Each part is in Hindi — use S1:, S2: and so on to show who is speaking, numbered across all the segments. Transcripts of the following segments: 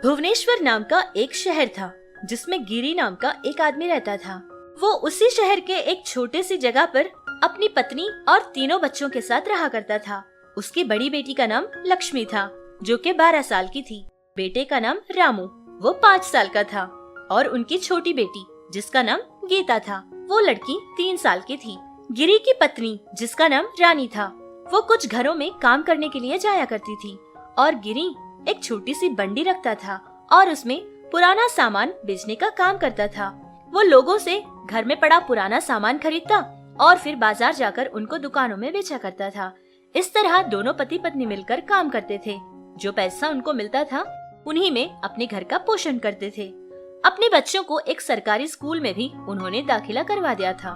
S1: भुवनेश्वर नाम का एक शहर था जिसमें गिरी नाम का एक आदमी रहता था। वो उसी शहर के एक छोटे सी जगह पर अपनी पत्नी और तीनों बच्चों के साथ रहा करता था। उसकी बड़ी बेटी का नाम लक्ष्मी था जो कि 12 साल की थी। बेटे का नाम रामू, वो 5 साल का था और उनकी छोटी बेटी जिसका नाम गीता था, वो लड़की 3 साल की थी। गिरी की पत्नी जिसका नाम रानी था, वो कुछ घरों में काम करने के लिए जाया करती थी और गिरी एक छोटी सी बंडी रखता था और उसमें पुराना सामान बेचने का काम करता था। वो लोगों से घर में पड़ा पुराना सामान खरीदता और फिर बाजार जाकर उनको दुकानों में बेचा करता था। इस तरह दोनों पति पत्नी मिलकर काम करते थे। जो पैसा उनको मिलता था उन्हीं में अपने घर का पोषण करते थे। अपने बच्चों को एक सरकारी स्कूल में भी उन्होंने दाखिला करवा दिया था।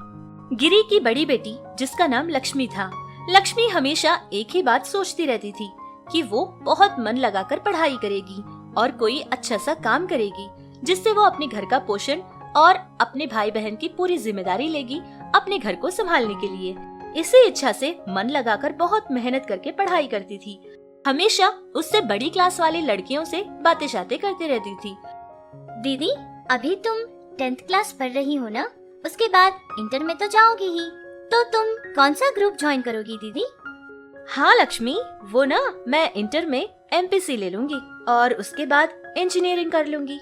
S1: गिरी की बड़ी बेटी जिसका नाम लक्ष्मी था, लक्ष्मी हमेशा एक ही बात सोचती रहती थी कि वो बहुत मन लगाकर पढ़ाई करेगी और कोई अच्छा सा काम करेगी जिससे वो अपने घर का पोषण और अपने भाई बहन की पूरी जिम्मेदारी लेगी अपने घर को संभालने के लिए। इसी इच्छा से मन लगाकर बहुत मेहनत करके पढ़ाई करती थी। हमेशा उससे बड़ी क्लास वाली लड़कियों से बातें शातें करती रहती थी।
S2: दीदी, अभी तुम 10th क्लास पढ़ रही हो ना? उसके बाद इंटर में तो जाओगी ही, तो तुम कौन सा ग्रुप ज्वाइन करोगी दीदी?
S1: हाँ लक्ष्मी, वो ना मैं इंटर में MPC ले लूंगी और उसके बाद इंजीनियरिंग कर लूंगी।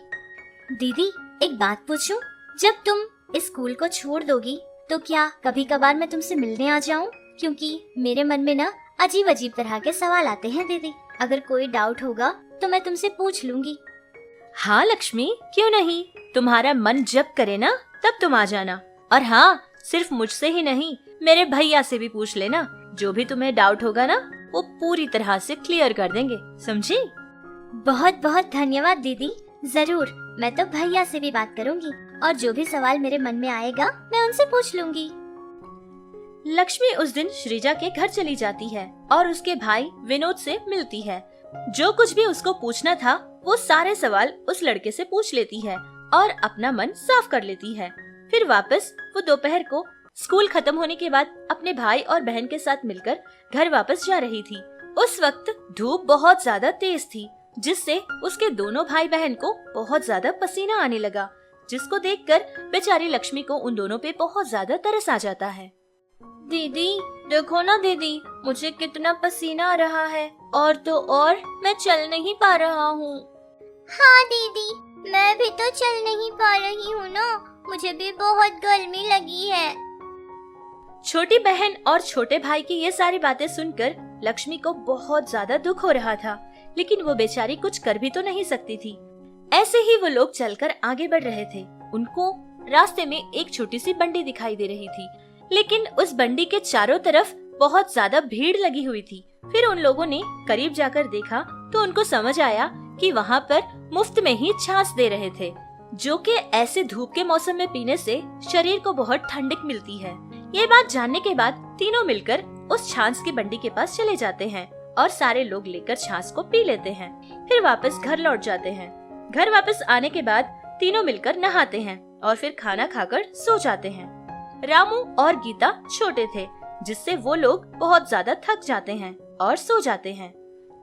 S2: दीदी, एक बात पूछूं? जब तुम इस स्कूल को छोड़ दोगी तो क्या कभी कभार मैं तुमसे मिलने आ जाऊं? क्योंकि मेरे मन में ना अजीब अजीब तरह के सवाल आते हैं दीदी। अगर कोई डाउट होगा तो मैं तुमसे पूछ लूंगी।
S1: हाँ लक्ष्मी, क्यों नहीं, तुम्हारा मन जब करे ना तब तुम आ जाना। और हाँ, सिर्फ मुझसे ही नहीं, मेरे भैया से भी पूछ लेना। जो भी तुम्हें डाउट होगा ना वो पूरी तरह से क्लियर कर देंगे, समझी?
S2: बहुत बहुत धन्यवाद दीदी। जरूर, मैं तो भैया से भी बात करूंगी और जो भी सवाल मेरे मन में आएगा मैं उनसे पूछ लूंगी।
S1: लक्ष्मी उस दिन श्रीजा के घर चली जाती है और उसके भाई विनोद से मिलती है। जो कुछ भी उसको पूछना था वो सारे सवाल उस लड़के से पूछ लेती है और अपना मन साफ कर लेती है। फिर वापस वो दोपहर को स्कूल खत्म होने के बाद अपने भाई और बहन के साथ मिलकर घर वापस जा रही थी। उस वक्त धूप बहुत ज्यादा तेज थी जिससे उसके दोनों भाई बहन को बहुत ज्यादा पसीना आने लगा, जिसको देखकर बेचारी लक्ष्मी को उन दोनों पे बहुत ज्यादा तरस आ जाता है।
S2: दीदी, देखो ना दीदी, मुझे कितना पसीना आ रहा है और तो और मैं चल नहीं पा रहा हूँ। हाँ दीदी, मैं भी तो चल नहीं पा रही हूँ ना, मुझे भी बहुत गर्मी लगी है।
S1: छोटी बहन और छोटे भाई की ये सारी बातें सुनकर लक्ष्मी को बहुत ज्यादा दुख हो रहा था, लेकिन वो बेचारी कुछ कर भी तो नहीं सकती थी। ऐसे ही वो लोग चलकर आगे बढ़ रहे थे। उनको रास्ते में एक छोटी सी बंडी दिखाई दे रही थी, लेकिन उस बंडी के चारों तरफ बहुत ज्यादा भीड़ लगी हुई थी। फिर उन लोगों ने करीब जाकर देखा तो उनको समझ आया कि वहाँ पर मुफ्त में ही छाछ दे रहे थे, जो कि ऐसे धूप के मौसम में पीने से शरीर को बहुत ठंडक मिलती है। ये बात जानने के बाद तीनों मिलकर उस छाछ की बंडी के पास चले जाते हैं और सारे लोग लेकर छाछ को पी लेते हैं। फिर वापस घर लौट जाते हैं। घर वापस आने के बाद तीनों मिलकर नहाते हैं और फिर खाना खाकर सो जाते हैं। रामू और गीता छोटे थे, जिससे वो लोग बहुत ज्यादा थक जाते हैं और सो जाते हैं।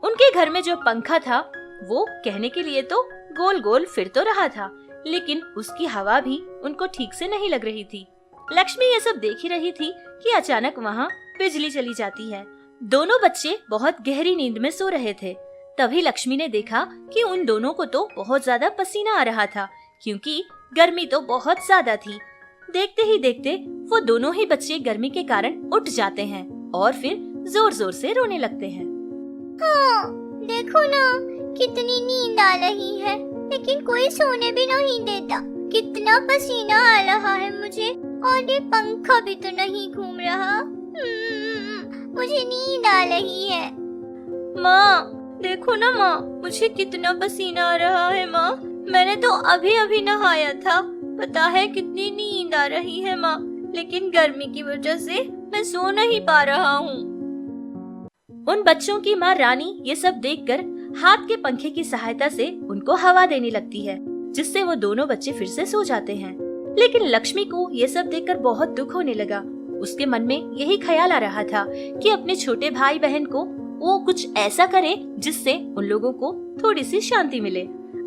S1: उनके घर में जो पंखा था वो कहने के लिए तो गोल गोल फिर तो रहा था, लेकिन उसकी हवा भी उनको ठीक से नहीं लग रही थी। लक्ष्मी ये सब देख ही रही थी कि अचानक वहाँ बिजली चली जाती है। दोनों बच्चे बहुत गहरी नींद में सो रहे थे। तभी लक्ष्मी ने देखा कि उन दोनों को तो बहुत ज्यादा पसीना आ रहा था, क्योंकि गर्मी तो बहुत ज्यादा थी। देखते ही देखते वो दोनों ही बच्चे गर्मी के कारण उठ जाते हैं और फिर जोर जोर से रोने लगते हैं।
S2: हाँ, देखो ना, कितनी नींद आ रही है, लेकिन कोई सोने भी नहीं देता। कितना पसीना आ रहा है मुझे, और ये पंखा भी तो नहीं घूम रहा। मुझे नींद आ रही है।
S1: माँ, देखो ना माँ, मुझे कितना पसीना आ रहा है माँ। मैंने तो अभी अभी नहाया था। पता है कितनी नींद आ रही है माँ, लेकिन गर्मी की वजह से मैं सो नहीं पा रहा हूँ। उन बच्चों की माँ रानी ये सब देखकर हाथ के पंखे की सहायता से उनको हवा देने लगती है, जिससे वो दोनों बच्चे फिर से सो जाते हैं। लेकिन लक्ष्मी को ये सब देखकर बहुत दुख होने लगा। उसके मन में यही ख्याल आ रहा था कि अपने छोटे भाई बहन को वो कुछ ऐसा करे जिससे उन लोगों को थोड़ी सी शांति मिले।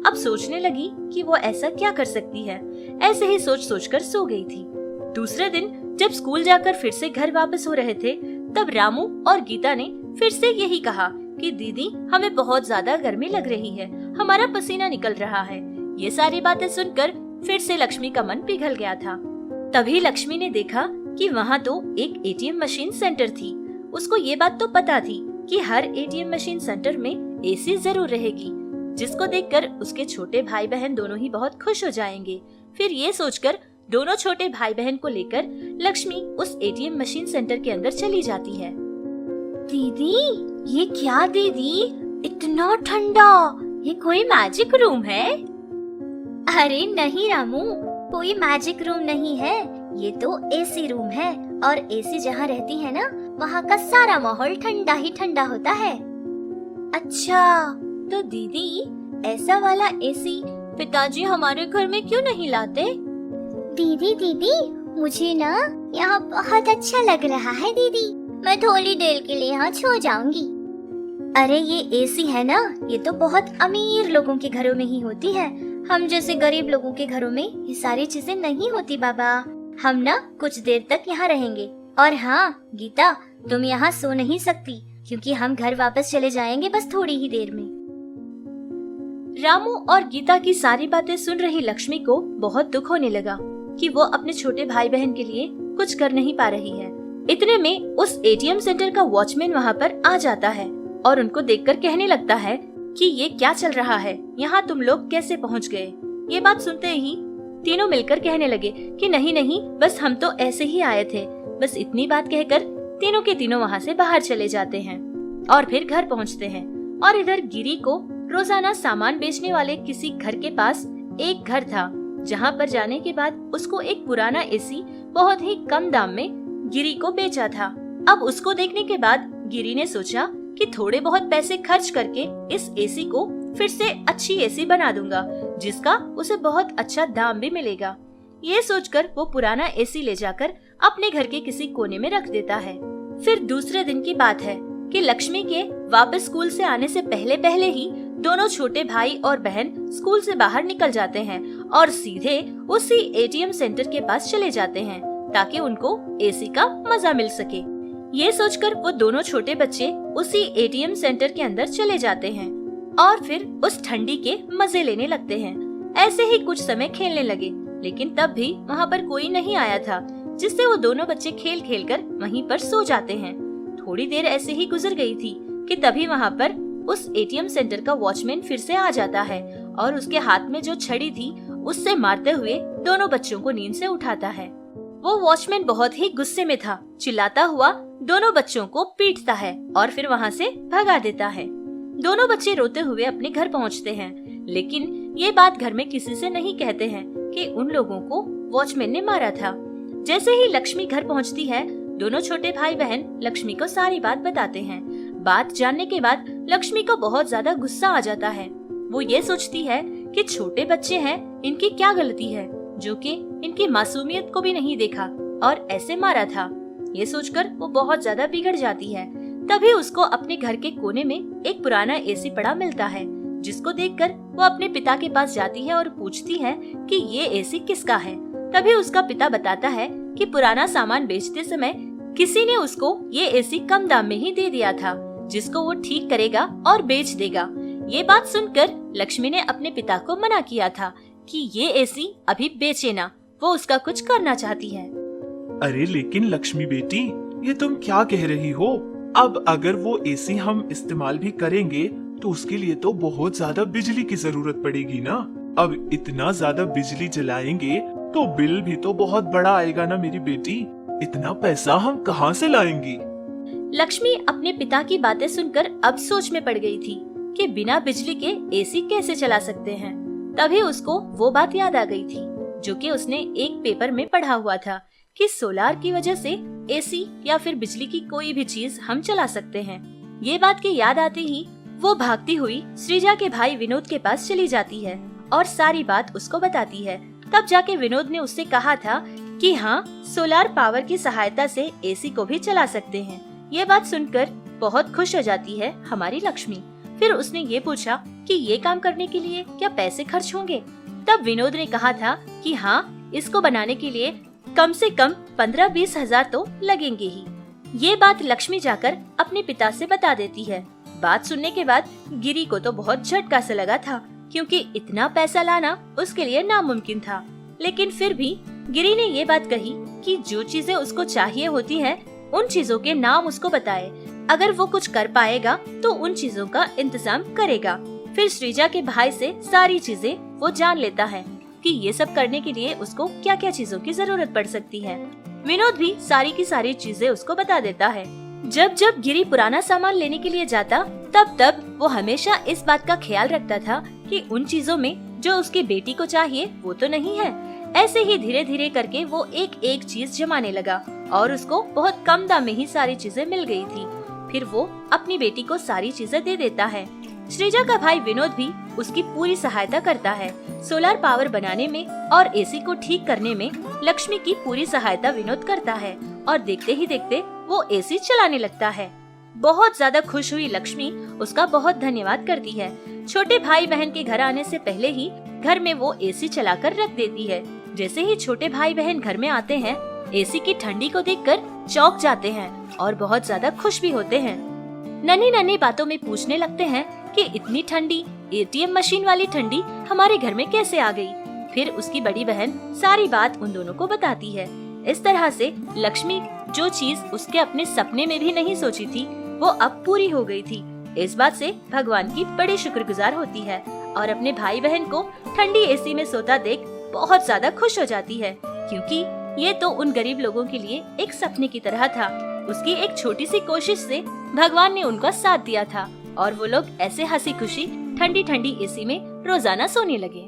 S1: अब सोचने लगी कि वो ऐसा क्या कर सकती है। ऐसे ही सोच सोचकर सो गई थी। दूसरे दिन जब स्कूल जाकर फिर से घर वापस हो रहे थे, तब रामू और गीता ने फिर से यही कहा कि दीदी हमें बहुत ज्यादा गर्मी लग रही है, हमारा पसीना निकल रहा है। ये सारी बातें सुनकर फिर से लक्ष्मी का मन पिघल गया था। तभी लक्ष्मी ने देखा कि वहाँ तो एक एटीएम मशीन सेंटर थी। उसको ये बात तो पता थी कि हर एटीएम मशीन सेंटर में एसी जरूर रहेगी, जिसको देखकर उसके छोटे भाई बहन दोनों ही बहुत खुश हो जाएंगे। फिर ये सोचकर दोनों छोटे भाई बहन को लेकर लक्ष्मी उस एटीएम मशीन सेंटर के अंदर चली जाती है।
S2: दीदी, ये क्या दीदी, इतना ठंडा, ये कोई मैजिक रूम है? अरे नहीं रामू, कोई मैजिक रूम नहीं है, ये तो एसी रूम है। और एसी जहाँ रहती है ना, वहाँ का सारा माहौल ठंडा ही ठंडा होता है। अच्छा, तो दीदी ऐसा वाला एसी पिताजी हमारे घर में क्यों नहीं लाते? दीदी, मुझे ना यहाँ बहुत अच्छा लग रहा है दीदी, मैं थोड़ी देर के लिए यहाँ सो जाऊंगी। अरे ये एसी है ना, ये तो बहुत अमीर लोगों के घरों में ही होती है, हम जैसे गरीब लोगों के घरों में ये सारी चीजें नहीं होती बाबा। हम ना कुछ देर तक यहाँ रहेंगे। और हाँ गीता, तुम यहाँ सो नहीं सकती, क्योंकि हम घर वापस चले जाएंगे बस थोड़ी ही देर में।
S1: रामू और गीता की सारी बातें सुन रही लक्ष्मी को बहुत दुख होने लगा कि वो अपने छोटे भाई बहन के लिए कुछ कर नहीं पा रही है। इतने में उस एटीएम सेंटर का वॉचमैन वहाँ पर आ जाता है और उनको देखकर कहने लगता है कि ये क्या चल रहा है, यहाँ तुम लोग कैसे पहुँच गए। ये बात सुनते ही तीनों मिलकर कहने लगे कि नहीं, बस हम तो ऐसे ही आए थे। बस इतनी बात कहकर तीनों के तीनों वहाँ से बाहर चले जाते हैं और फिर घर पहुँचते हैं। और इधर गिरी को रोजाना सामान बेचने वाले किसी घर के पास एक घर था, जहाँ पर जाने के बाद उसको एक पुराना एसी बहुत ही कम दाम में गिरी को बेचा था। अब उसको देखने के बाद गिरी ने सोचा कि थोड़े बहुत पैसे खर्च करके इस एसी को फिर से अच्छी एसी बना दूंगा, जिसका उसे बहुत अच्छा दाम भी मिलेगा। ये सोचकर वो पुराना एसी ले जाकर अपने घर के किसी कोने में रख देता है। फिर दूसरे दिन की बात है कि लक्ष्मी के वापस स्कूल से आने से पहले ही दोनों छोटे भाई और बहन स्कूल से बाहर निकल जाते हैं और सीधे उसी एटीएम सेंटर के पास चले जाते हैं ताकि उनको एसी का मजा मिल सके। ये सोचकर वो दोनों छोटे बच्चे उसी एटीएम सेंटर के अंदर चले जाते हैं और फिर उस ठंडी के मजे लेने लगते हैं। ऐसे ही कुछ समय खेलने लगे, लेकिन तब भी वहाँ पर कोई नहीं आया था, जिससे वो दोनों बच्चे खेल खेल कर वहीं पर सो जाते हैं। थोड़ी देर ऐसे ही गुजर गई थी कि तभी वहाँ पर उस एटीएम सेंटर का वॉचमैन फिर से आ जाता है और उसके हाथ में जो छड़ी थी उससे मारते हुए दोनों बच्चों को नींद से उठाता है। वो वॉचमैन बहुत ही गुस्से में था, चिल्लाता हुआ दोनों बच्चों को पीटता है और फिर वहाँ से भगा देता है। दोनों बच्चे रोते हुए अपने घर पहुँचते हैं, लेकिन ये बात घर में किसी से नहीं कहते हैं कि उन लोगों को वॉचमैन ने मारा था। जैसे ही लक्ष्मी घर पहुँचती है, दोनों छोटे भाई बहन लक्ष्मी को सारी बात बताते हैं। बात जानने के बाद लक्ष्मी को बहुत ज्यादा गुस्सा आ जाता है। वो ये सोचती है कि छोटे बच्चे हैं, इनकी क्या गलती है जो कि इनकी मासूमियत को भी नहीं देखा और ऐसे मारा था। ये सोचकर वो बहुत ज्यादा बिगड़ जाती है। तभी उसको अपने घर के कोने में एक पुराना एसी पड़ा मिलता है, जिसको देखकर वो अपने पिता के पास जाती है और पूछती है कि ये एसी किसका है। तभी उसका पिता बताता है कि पुराना सामान बेचते समय किसी ने उसको ये एसी कम दाम में ही दे दिया था, जिसको वो ठीक करेगा और बेच देगा। ये बात सुनकर लक्ष्मी ने अपने पिता को मना किया था कि ये एसी अभी बेचे ना, वो उसका कुछ करना चाहती है।
S3: अरे लेकिन लक्ष्मी बेटी, ये तुम क्या कह रही हो? अब अगर वो एसी हम इस्तेमाल भी करेंगे तो उसके लिए तो बहुत ज्यादा बिजली की जरूरत पड़ेगी ना। अब इतना ज्यादा बिजली जलाएंगे तो बिल भी तो बहुत बड़ा आएगा ना मेरी बेटी। इतना पैसा हम कहाँ से लाएंगी?
S1: लक्ष्मी अपने पिता की बातें सुनकर अब सोच में पड़ गई थी कि बिना बिजली के एसी कैसे चला सकते हैं। तभी उसको वो बात याद आ गई थी जो कि उसने एक पेपर में पढ़ा हुआ था कि सोलार की वजह से एसी या फिर बिजली की कोई भी चीज हम चला सकते हैं। ये बात की याद आते ही वो भागती हुई सृजा के भाई विनोद के पास चली जाती है और सारी बात उसको बताती है। तब जाके विनोद ने उससे कहा था कि हाँ, सोलार पावर की सहायता से एसी को भी चला सकते हैं। ये बात सुनकर बहुत खुश हो जाती है हमारी लक्ष्मी। फिर उसने ये पूछा कि ये काम करने के लिए क्या पैसे खर्च होंगे। तब विनोद ने कहा था कि हाँ, इसको बनाने के लिए कम से कम 15-20 हजार तो लगेंगे ही। ये बात लक्ष्मी जाकर अपने पिता से बता देती है। बात सुनने के बाद गिरी को तो बहुत झटका सा लगा था, क्योंकि इतना पैसा लाना उसके लिए नामुमकिन था। लेकिन फिर भी गिरी ने ये बात कही कि जो चीजें उसको चाहिए होती हैं, उन चीजों के नाम उसको बताए। अगर वो कुछ कर पाएगा तो उन चीजों का इंतजाम करेगा। फिर श्रीजा के भाई से सारी चीजें वो जान लेता है कि ये सब करने के लिए उसको क्या क्या चीजों की जरूरत पड़ सकती है। विनोद भी सारी की सारी चीजें उसको बता देता है। जब जब गिरी पुराना सामान लेने के लिए जाता, तब वो हमेशा इस बात का ख्याल रखता था कि उन चीजों में जो उसकी बेटी को चाहिए वो तो नहीं है। ऐसे ही धीरे धीरे करके वो एक एक चीज जमाने लगा और उसको बहुत कम दाम में ही सारी चीजें मिल गई थी। फिर वो अपनी बेटी को सारी चीजें दे देता है। श्रीजा का भाई विनोद भी उसकी पूरी सहायता करता है। सोलर पावर बनाने में और एसी को ठीक करने में लक्ष्मी की पूरी सहायता विनोद करता है और देखते ही देखते वो एसी चलाने लगता है। बहुत ज्यादा खुश हुई लक्ष्मी उसका बहुत धन्यवाद करती है। छोटे भाई बहन के घर आने से पहले ही घर में वो एसी चलाकर रख देती है। जैसे ही छोटे भाई बहन घर में आते हैं, एसी की ठंडी को देखकर चौंक जाते हैं और बहुत ज्यादा खुश भी होते हैं। नन्ही नन्ही बातों में पूछने लगते हैं कि इतनी ठंडी, एटीएम मशीन वाली ठंडी हमारे घर में कैसे आ गई। फिर उसकी बड़ी बहन सारी बात उन दोनों को बताती है। इस तरह से लक्ष्मी जो चीज उसके अपने सपने में भी नहीं सोची थी, वो अब पूरी हो गई थी। इस बात से भगवान की बड़ी शुक्रगुजार होती है और अपने भाई बहन को ठंडी एसी में सोता देख बहुत ज्यादा खुश हो जाती है, क्योंकि ये तो उन गरीब लोगों के लिए एक सपने की तरह था। उसकी एक छोटी सी कोशिश से भगवान ने उनका साथ दिया था और वो लोग ऐसे हंसी खुशी ठंडी ठंडी एसी में रोजाना सोने लगे।